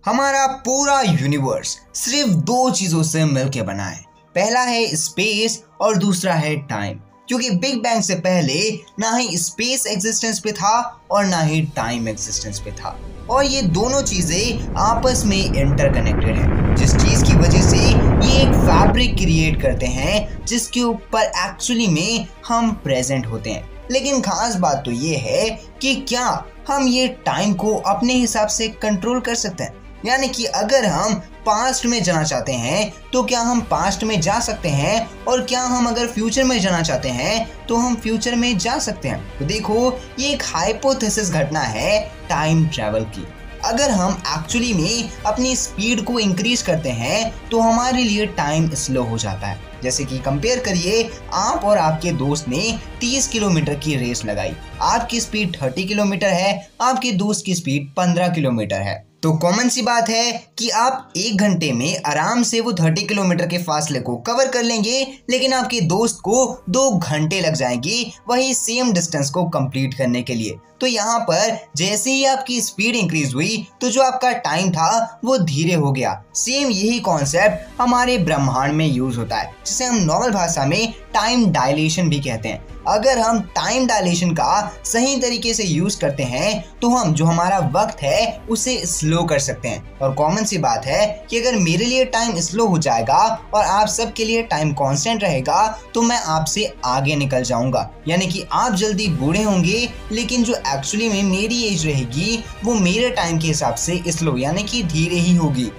हमारा पूरा यूनिवर्स सिर्फ दो चीजों से मिलकर बना है। पहला है स्पेस और दूसरा है टाइम। क्योंकि बिग बैंग से पहले ना ही स्पेस एग्जिस्टेंस पे था और ना ही टाइम एग्जिस्टेंस पे था, और ये दोनों चीजें आपस में इंटरकनेक्टेड हैं, जिस चीज की वजह से ये एक फैब्रिक क्रिएट करते हैं जिसके ऊपर एक्चुअली में हम प्रेजेंट होते हैं। लेकिन खास बात तो ये है कि क्या हम ये टाइम को अपने हिसाब से कंट्रोल कर सकते हैं? यानी कि अगर हम पास्ट में जाना चाहते हैं तो क्या हम पास्ट में जा सकते हैं, और क्या हम अगर फ्यूचर में जाना चाहते हैं तो हम फ्यूचर में जा सकते हैं? तो देखो, ये एक हाइपोथेसिस घटना है टाइम ट्रैवल की। अगर हम एक्चुअली में अपनी स्पीड को इंक्रीज करते हैं तो हमारे लिए टाइम स्लो हो जाता है। जैसे कि कंपेयर करिए, आप और आपके दोस्त ने 30 किलोमीटर की रेस लगाई। आपकी स्पीड 30 किलोमीटर है, आपके दोस्त की स्पीड 15 किलोमीटर है। तो कॉमन सी बात है कि आप 1 घंटे में आराम से वो 30 किलोमीटर के फासले को कवर कर लेंगे, लेकिन आपके दोस्त को 2 घंटे लग जाएंगे वही सेम डिस्टेंस को कंप्लीट करने के लिए। तो यहाँ पर जैसे ही आपकी स्पीड इंक्रीज हुई तो जो आपका टाइम था वो धीरे हो गया। सेम यही कॉन्सेप्ट हमारे ब्रह्मांड में यूज होता है, जिसे हम नॉर्मल भाषा में टाइम डायलेशन भी कहते हैं। अगर हम टाइम डायलेशन का सही तरीके से यूज करते हैं तो हम जो हमारा वक्त है उसे स्लो कर सकते हैं। और कॉमन सी बात है कि अगर मेरे लिए टाइम स्लो हो जाएगा और आप सबके लिए टाइम कांस्टेंट रहेगा तो मैं आपसे आगे निकल जाऊंगा। यानी कि आप जल्दी बूढ़े होंगे, लेकिन जो एक्चुअली में मेरी एज रहेगी वो मेरे टाइम के हिसाब से स्लो यानी कि धीरे ही होगी।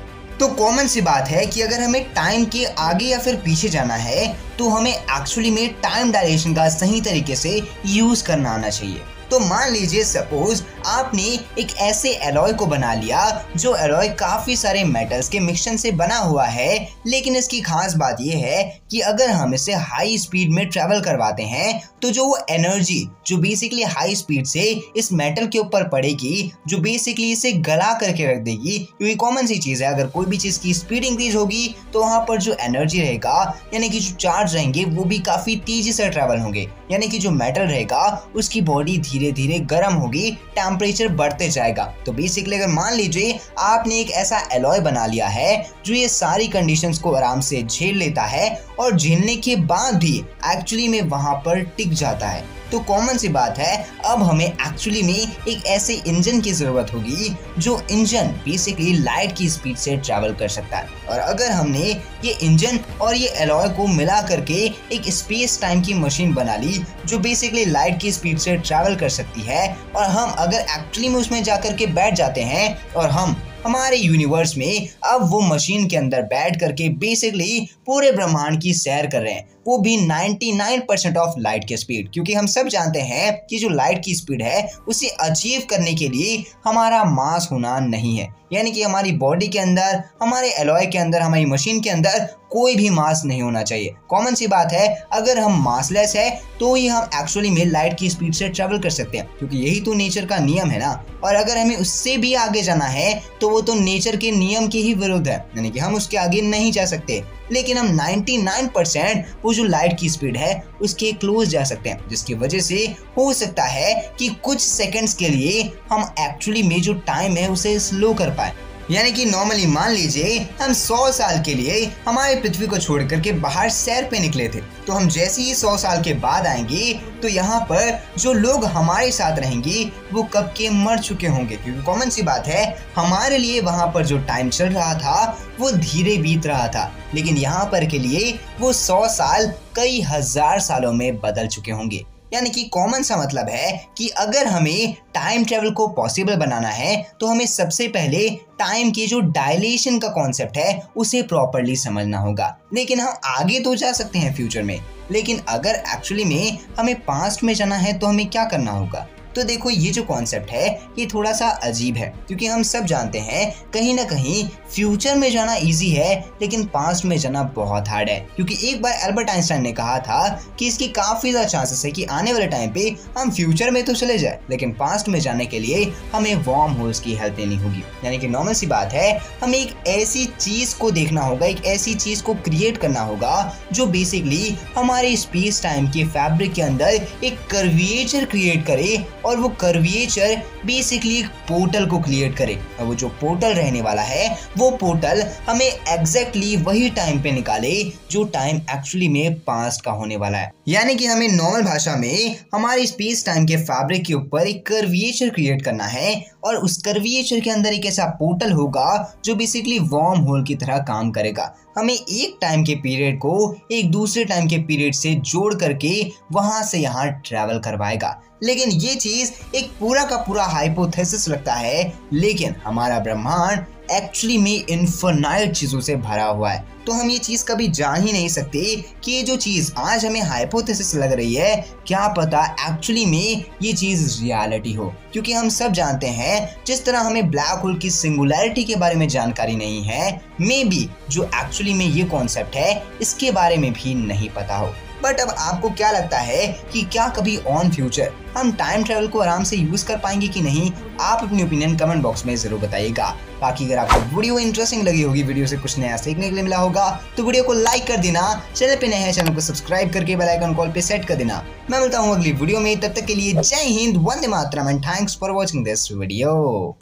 तो कॉमन सी बात है कि अगर हमें टाइम के आगे या फिर पीछे जाना है तो हमें एक्चुअली में टाइम डायलेशन का सही तरीके से यूज करना आना चाहिए। तो मान लीजिए सपोज आपने एक ऐसे एलॉय को बना लिया जो एलॉय काफी सारे मेटल्स के मिक्सचर से बना हुआ है, लेकिन इसकी खास बात यह है कि अगर हम इसे हाई स्पीड में ट्रेवल करवाते हैं तो जो वो एनर्जी जो बेसिकली हाई स्पीड से इस मेटल के ऊपर पड़ेगी, जो बेसिकली इसे गला करके रख देगी। क्योंकि कॉमन सी चीज है, अगर कोई भी चीज की स्पीड इंक्रीज होगी तो वहां पर जो एनर्जी रहेगा यानी कि जो चार्ज रहेंगे वो भी काफी तेजी से ट्रेवल होंगे। यानी कि जो मेटल रहेगा उसकी बॉडी धीरे धीरे गर्म होगी, टेम्परेचर बढ़ते जाएगा। तो बेसिकली अगर मान लीजिए आपने एक ऐसा एलॉय बना लिया है जो ये सारी कंडीशंस को आराम से झेल लेता है और झेलने के बाद भी एक्चुअली में वहां पर टिक जाता है, तो कॉमन सी बात है अब हमें एक्चुअली में एक ऐसे इंजन की जरूरत होगी जो इंजन बेसिकली लाइट की स्पीड से ट्रैवल कर सकता है। और अगर हमने ये इंजन और ये एलॉय को मिला करके एक स्पेस टाइम की मशीन बना ली जो बेसिकली लाइट की स्पीड से ट्रैवल कर सकती है, और हम अगर एक्चुअली में उसमें जाकर के बैठ जाते हैं और हम हमारे यूनिवर्स में अब वो मशीन के अंदर बैठ करके बेसिकली पूरे ब्रह्मांड की सैर कर रहे हैं, वो भी 99% ऑफ लाइट की स्पीड। क्योंकि हम सब जानते हैं कि जो लाइट की स्पीड है उसे अचीव करने के लिए हमारा मास होना नहीं है, यानी कि हमारी बॉडी के अंदर, हमारे एलॉय के अंदर, हमारी मशीन के अंदर कोई भी मास नहीं होना चाहिए। कॉमन सी बात है, अगर हम मासलेस है तो ही हम एक्चुअली में लाइट की स्पीड से ट्रेवल कर सकते हैं, क्योंकि यही तो नेचर का नियम है ना। और अगर हमें उससे भी आगे जाना है तो वो तो नेचर के नियम के ही विरुद्ध है, यानी कि हम उसके आगे नहीं जा सकते। लेकिन हम 99% वो जो लाइट की स्पीड है उसके क्लोज जा सकते हैं, जिसकी वजह से हो सकता है कि कुछ सेकंड्स के लिए हम एक्चुअली में जो टाइम है उसे स्लो कर पाए। यानी कि नॉर्मली मान लीजिए हम 100 साल के लिए हमारे पृथ्वी को छोड़ करके बाहर सैर पे निकले थे, तो हम जैसे ही 100 साल के बाद आएंगे तो यहाँ पर जो लोग हमारे साथ रहेंगे वो कब के मर चुके होंगे। क्योंकि कॉमन सी बात है, हमारे लिए वहाँ पर जो टाइम चल रहा था वो धीरे बीत रहा था, लेकिन यहाँ पर के लिए वो 100 साल कई हजार सालों में बदल चुके होंगे। यानी कि कॉमन सा मतलब है कि अगर हमें टाइम ट्रेवल को पॉसिबल बनाना है तो हमें सबसे पहले टाइम के जो डायलेशन का कॉन्सेप्ट है उसे प्रॉपरली समझना होगा। लेकिन हम आगे तो जा सकते हैं फ्यूचर में, लेकिन अगर एक्चुअली में हमें पास्ट में जाना है तो हमें क्या करना होगा? तो देखो, ये जो कॉन्सेप्ट है ये थोड़ा सा अजीब है, क्योंकि हम सब जानते हैं कहीं ना कहीं फ्यूचर में जाना इजी है लेकिन पास्ट में जाना बहुत हार्ड है। क्योंकि एक बार एल्बर्ट आइंस्टाइन ने कहा था कि इसकी काफी ज्यादा चांसेस है कि आने वाले टाइम पे हम फ्यूचर में तो चले जाए, लेकिन पास्ट में जाने के लिए हमें वार्म होल्स की हेल्प लेनी होगी। यानी कि नॉर्मल सी बात है, हमें एक ऐसी चीज को देखना होगा, एक ऐसी चीज को क्रिएट करना होगा जो बेसिकली हमारे स्पेस टाइम के फैब्रिक के अंदर एक कर्वेचर क्रिएट करे, और वो कर्वेचर बेसिकली एक पोर्टल को क्रिएट करे। और वो जो पोर्टल रहने वाला है वो पोर्टल हमें एग्जैक्टली वही टाइम पे निकाले जो टाइम एक्चुअली में पास्ट का होने वाला है। यानी कि हमें नॉर्मल भाषा में हमारे स्पेस टाइम के फैब्रिक के ऊपर एक कर्विएचर क्रिएट करना है और उस कर्विएचर के अंदर एक ऐसा पोर्टल होगा जो बेसिकली वर्म होल की तरह काम करेगा। हमें एक टाइम के पीरियड को एक दूसरे टाइम के पीरियड से जोड़ करके वहां से यहाँ ट्रैवल करवाएगा। लेकिन ये चीज एक पूरा का पूरा हाइपोथेसिस लगता है, लेकिन हमारा ब्रह्मांड एक्चुअली में इनफिनाइट चीजों से भरा हुआ है। तो हम ये चीज कभी जान ही नहीं सकते कि ये जो चीज आज हमें हाइपोथेसिस लग रही है, क्या पता एक्चुअली में ये चीज रियलिटी हो। क्योंकि हम सब जानते हैं जिस तरह हमें ब्लैक होल की सिंगुलैरिटी के बारे में जानकारी नहीं है, मे बी जो एक्चुअली में ये कॉन्सेप्ट है इसके बारे में भी नहीं पता हो। बट अब आपको क्या लगता है कि क्या कभी ऑन फ्यूचर हम टाइम ट्रेवल को आराम से यूज कर पाएंगे कि नहीं? आप अपनी ओपिनियन कमेंट बॉक्स में जरूर बताइएगा। बाकी अगर आपको वीडियो इंटरेस्टिंग लगी होगी, वीडियो से कुछ नया सीखने के लिए मिला होगा, तो वीडियो को लाइक कर देना। चैनल पे नए हैं, चैनल को सब्सक्राइब करके बेल आइकन कॉल पे सेट कर देना। मैं मिलता हूँ अगली वीडियो में, तब तक के लिए जय हिंद, वंदे मातरम and thanks for watching this video.